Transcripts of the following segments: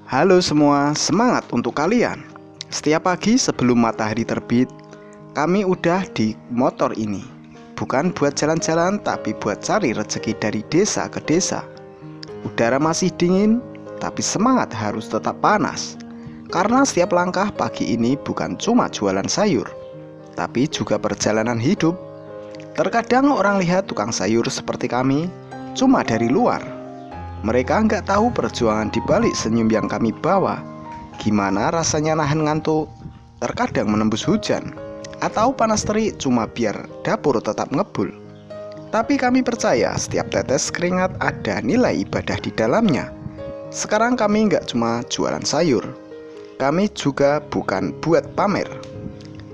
Halo semua, semangat untuk kalian. Setiap pagi sebelum matahari terbit, kami udah di motor ini. Bukan buat jalan-jalan, tapi buat cari rezeki dari desa ke desa. Udara masih dingin, tapi semangat harus tetap panas. Karena setiap langkah pagi ini bukan cuma jualan sayur, tapi juga perjalanan hidup. Terkadang orang lihat tukang sayur seperti kami cuma dari luar. Mereka nggak tahu perjuangan di balik senyum yang kami bawa. Gimana rasanya nahan ngantuk, terkadang menembus hujan, atau panas terik cuma biar dapur tetap ngebul. Tapi kami percaya setiap tetes keringat ada nilai ibadah di dalamnya. Sekarang kami nggak cuma jualan sayur. Kami juga bukan buat pamer,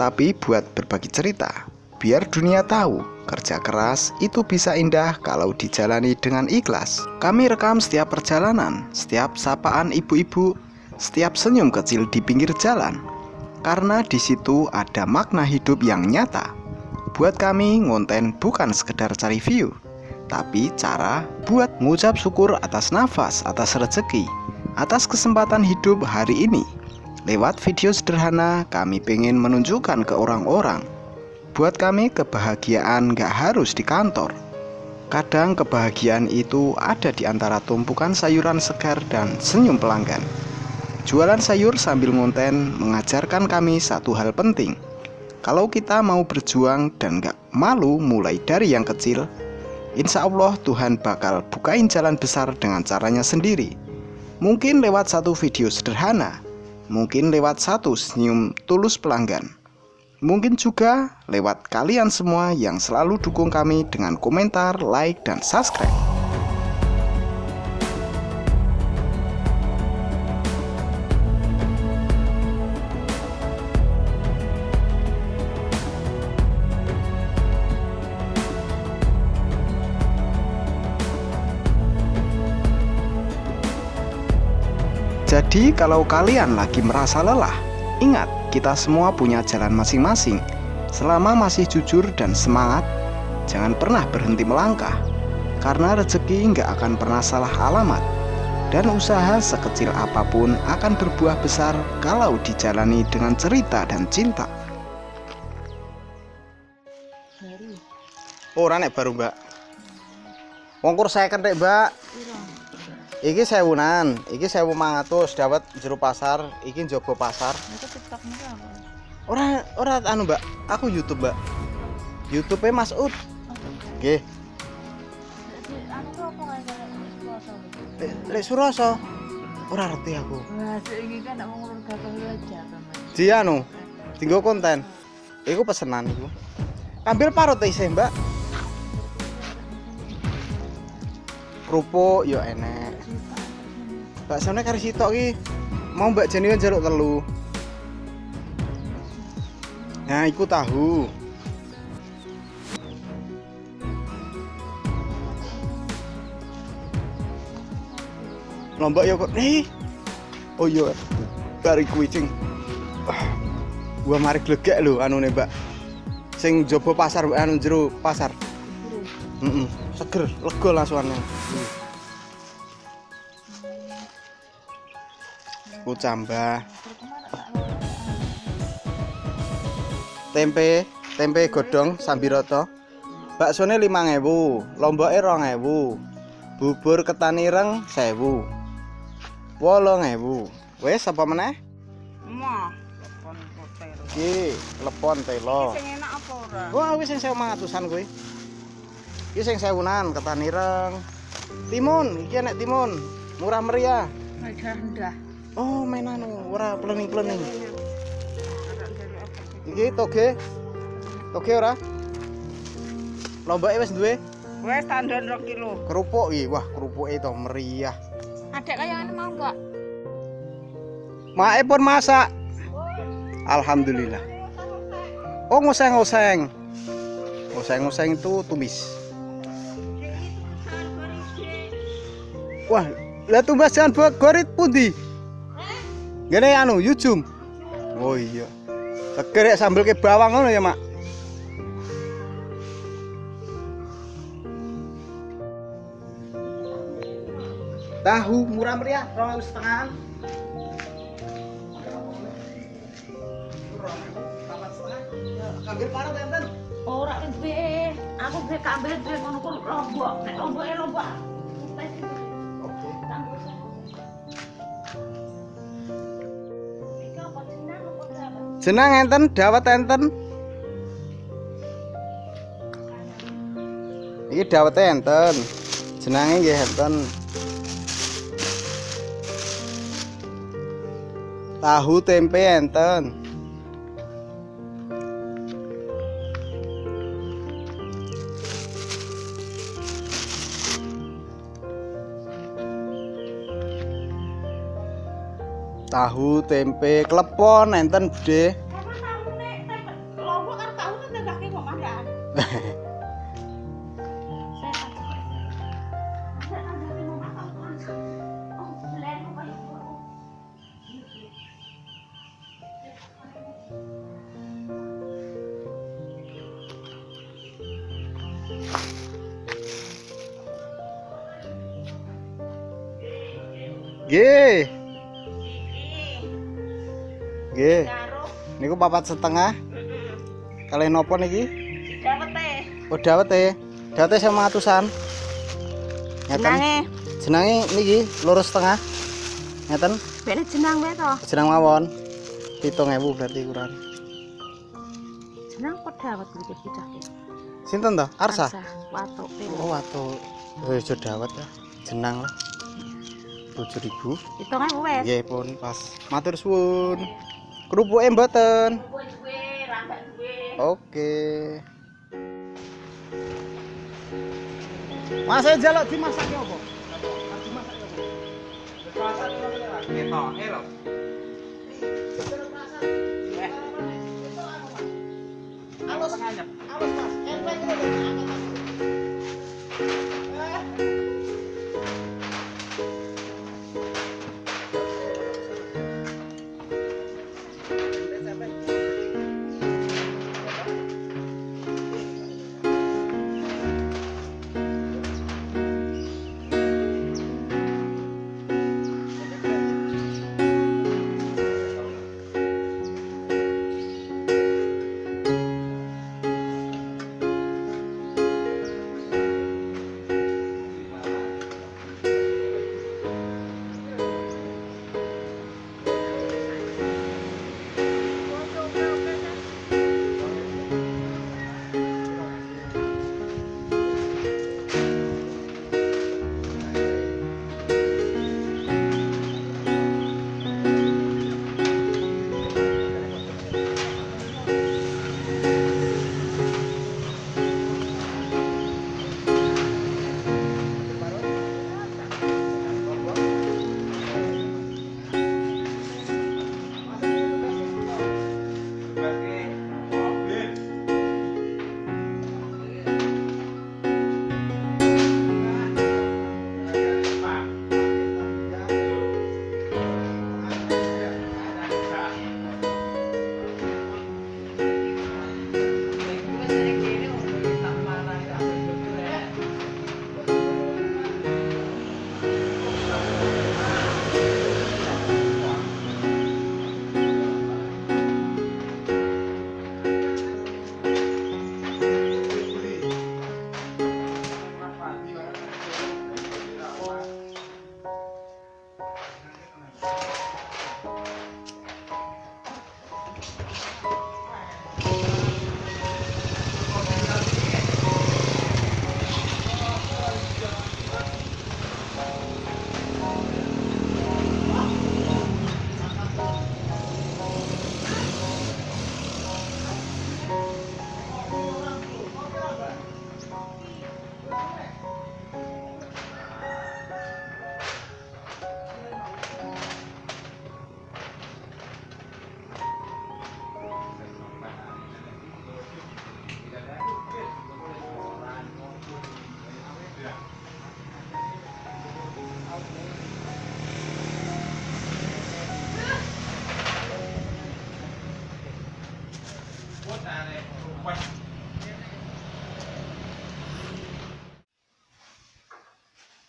tapi buat berbagi cerita. Biar dunia tahu, kerja keras itu bisa indah kalau dijalani dengan ikhlas. Kami rekam setiap perjalanan, setiap sapaan ibu-ibu, setiap senyum kecil di pinggir jalan. Karena di situ ada makna hidup yang nyata. Buat kami, ngonten bukan sekedar cari view, tapi cara buat mengucap syukur atas nafas, atas rezeki, atas kesempatan hidup hari ini. Lewat video sederhana, kami pengen menunjukkan ke orang-orang, buat kami kebahagiaan gak harus di kantor. Kadang kebahagiaan itu ada di antara tumpukan sayuran segar dan senyum pelanggan. Jualan sayur sambil ngonten mengajarkan kami satu hal penting. Kalau kita mau berjuang dan gak malu mulai dari yang kecil, insya Allah Tuhan bakal bukain jalan besar dengan caranya sendiri. Mungkin lewat satu video sederhana, mungkin lewat satu senyum tulus pelanggan, mungkin juga lewat kalian semua yang selalu dukung kami dengan komentar, like, dan subscribe. Jadi kalau kalian lagi merasa lelah, ingat, kita semua punya jalan masing-masing. Selama masih jujur dan semangat, jangan pernah berhenti melangkah. Karena rezeki nggak akan pernah salah alamat. Dan usaha sekecil apapun akan berbuah besar kalau dijalani dengan cerita dan cinta. Ora nek baru, Mbak. Wongkur saya kan rek, Mbak. Iki 1000-an, iki 1500 dapat jero pasar, iki njogo pasar. Itu TikTok nih apa? Ora anu, Mbak. Aku YouTube, Mbak. YouTube-e Mas Ud. Nggih. Anu tuh apa kayak Lek Suroso. Ora ngerti aku. Wah, ini kan nak ngurus gagal aja kan. Di anu, tinggo konten. Iku pesenan iku. Ambil parut isih, Mbak. Kerupuk yo enek. Baksone karo sitok iki. Mau Mbak Jenny njaluk telu. Nah, iku tahu. Lombok yo kok. Oh iya. Kari kucing. Gua mari glegek lho anune, Mbak. Sing jaba pasar anu jero pasar. Seger, lega lasuane. Ku cambah. Tempe godhong sambiroto. Baksone 5.000, lomboke 2.000. Bubur ketan ireng 1.000. 8.000. Wes apa meneh? Mah, lepon hotel. Iki lepon telo. Sing enak apa ora? Wah, wis sing 1.500-an kuwi. Iki sing 1.000-an ketan ireng. Timun, iki enek timun. Murah meriah. Rendah. Oh, main anu, ora plening-plening. Iki toge. Toge ora? Lomboke wis duwe? Wes standar 2 kilo. Kerupuk iki, wah kerupuke to meriah. Adek kayak mau enggak? Mae pun masak. Alhamdulillah. Oh, ngoseng-ngoseng. Ngoseng-ngoseng itu tumis. Wah, lah tumbas jangan buat gorit pundi? Gini anu, yujum. Oh iya. Seger sambel ke bawang ngono ya, Mak. Tahu murah meriah 2,5. Ambil mana tenten? Ora duwe. Aku duwe kambil duwe ngono ku lombok. Nek lomboke lombok. Oke. Iki apa jeneng apa dapat? Jenang enten, dawet enten. Iki dawete enten. Jenange nggih enten. Tahu tempe enten. Tahu tempe klepon enten Bude. Karena tahu nek lombok karo tahu tendake kok mandan. Saya tak tahu. Ada tandake mau makan. Oh, belen kok. Nggih. Nggih. Karo Niku 4,5. Kalih nopo niki? dawete. Oh dawete. Dawete 500-an. Ngeten. Jenenge Jenange niki 2,5. Ngeten. bene jeneng wae to. Jenang mawon. 7.000 berarti kurang. Jeneng kok dawet iki bocah. Sinten to? Arsa. Watuk. Oh watuk. Wis dawet ya. Jenang lah. 7.000. Hitungan wes. Nggih pun pas. Matur suwun. Kerupuke mboten. Duwe, rambak duwe. Oke. Mas jaluk dimasak apa? Dimasak apa? Dimasak ketoke lho. Alus anyep. Alus Mas. Enteng lho.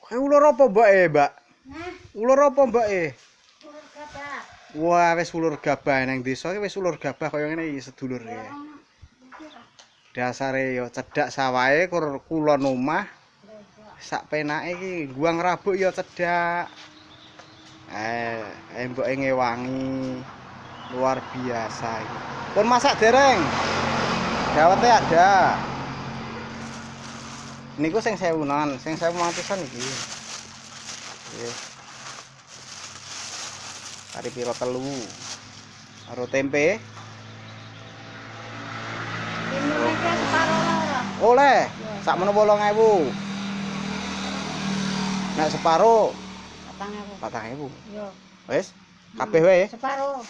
Kayak ular apa mbak Mbak? Nah, Ulur apa, Mbak e? ulur gabah. Wah, wis ulur gabah nang desa iki wis ulur gabah kaya ngene iki sedulur ya. Dasare yo cedhak sawahe kulon omah. Sak penake iki guang rabuk yo cedhak. Emboke ngewangi. Luar biasa iki. Pun masak dereng. Dawete ada. Niku sing 1000-an, sing 1500-an iki. Nggih. Kari piro telu. Karo tempe. Indonesia separuh loro. Oleh, sak menapa 8000. Nek separo 4.000. 4000. Yo. Wis, kabeh wae. Separuh.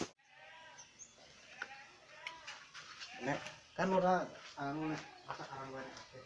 Nek kan ora anu nek masak arang wae kabeh.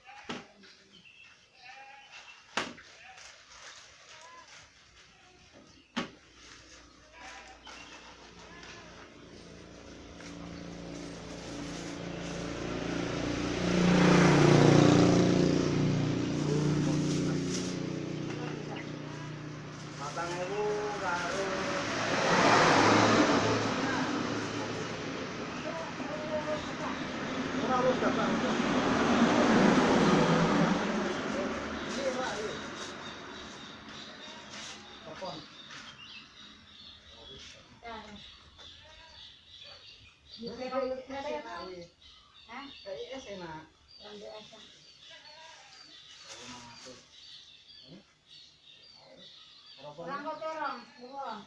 Orang kok terong, buang.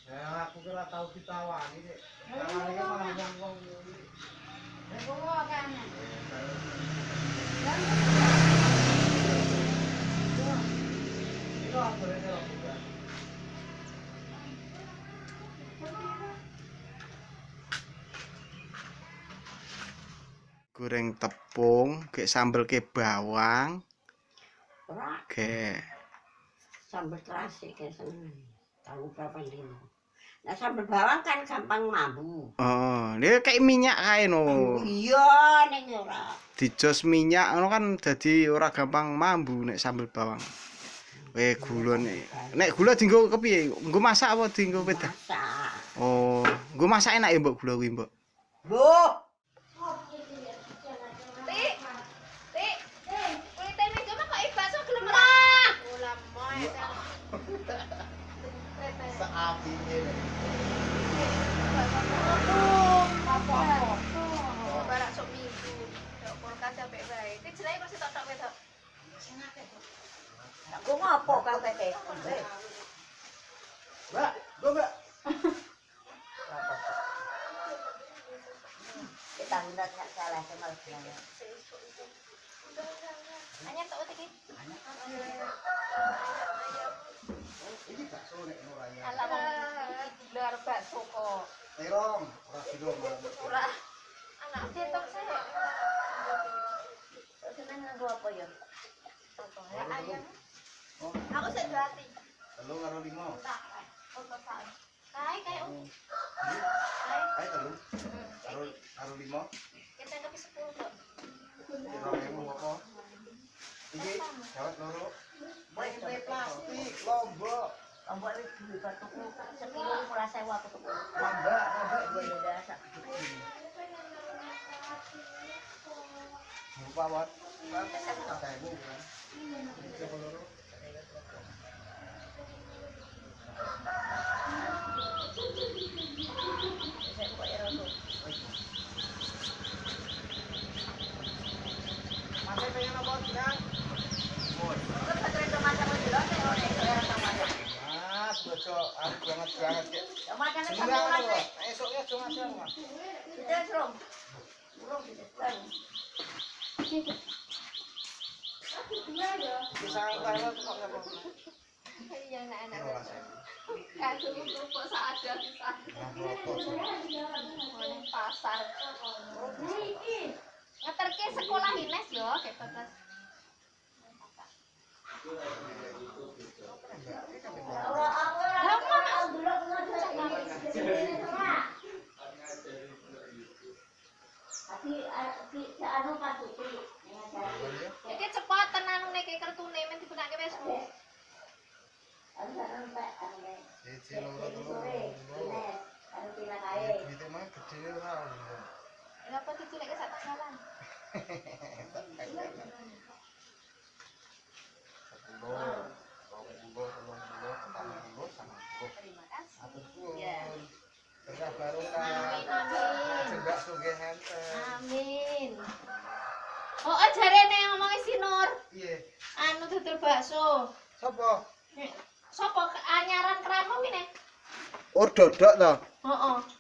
Aku kira tahu ditawani nek. Tawani malah wong Buang kan. goreng tepung, kayak sambel ke bawang, Ora kayak sambal terasi kayak seneng. Tahu berapa lima. Nah sambal bawang kan gampang mambu. dia kayak minyak kae no. Iya ning ora. Dijos minyak ngono kan dadi ora gampang mambu nek sambel bawang. Gula nek gula dienggo kepiye? Nggo masak apa dienggo wedah? Masak. Oh, nggo masak enak ya Mbok gula kuwi, Mbok. Bu. Seapi ngene. Barak sok minggu. Tok kulkas sampe bae. Iki jenenge kok sitok tok wedok. Aku ngopo kau kete? Mbak, go Mbak. Kita hendak nggak salah sama sekali. Hanya tok iki. Iki bakso nek orangnya. Ala wong gelar bakso kok. Terong, ora kilo Ora anak cetok saya. Seneng nganggo apa ya? Apa ya ayam? Aku sik berarti. 3 karo 5. Tak. Foto sak. Kae om. Ayo telu. Karo 5. Kita tapi 10 kok. Kira-kira apa? Iki dawet loro. Bae plastik, lombok. Lombok iki duwe tuku sekilo 15.000 aku tuku. Lombok Dua beda sak. Lupa wat. Saya bu kan. Coba loro. Saya kok ya rodo. Masih pengen apa kan? Kok baterai tomat sama jelok ya ora iso era sama ya. Mas, bojo banget Ki. Tomatnya sama Semua ora. lho. Esoknya cuma siang, Mas. Kita serong. Burung kita serong. Bisa kalau kok apa? Iya anak-anak. Kado kok sak ada bisa. Nang pasar. Ngeterke sekolah Ines yo, gitu Mas. Ora aku ora delok Ati anu katuti. Iki cepet tenan ngene iki kertune men dibenake Facebook. Anu Siji loro telu loro. Duite mah gedene ora ono. Kenapa dicilek sak tanggalan? Terima kasih. Ya. Berkah barokah. Amin, amin. Jendak sugih enten. Amin. Oh, jarene ngomongin si Nur. Iya. Anu dodol bakso. Sopo? Sopo anyaran keramo ini? Oh, dodok to. Heeh.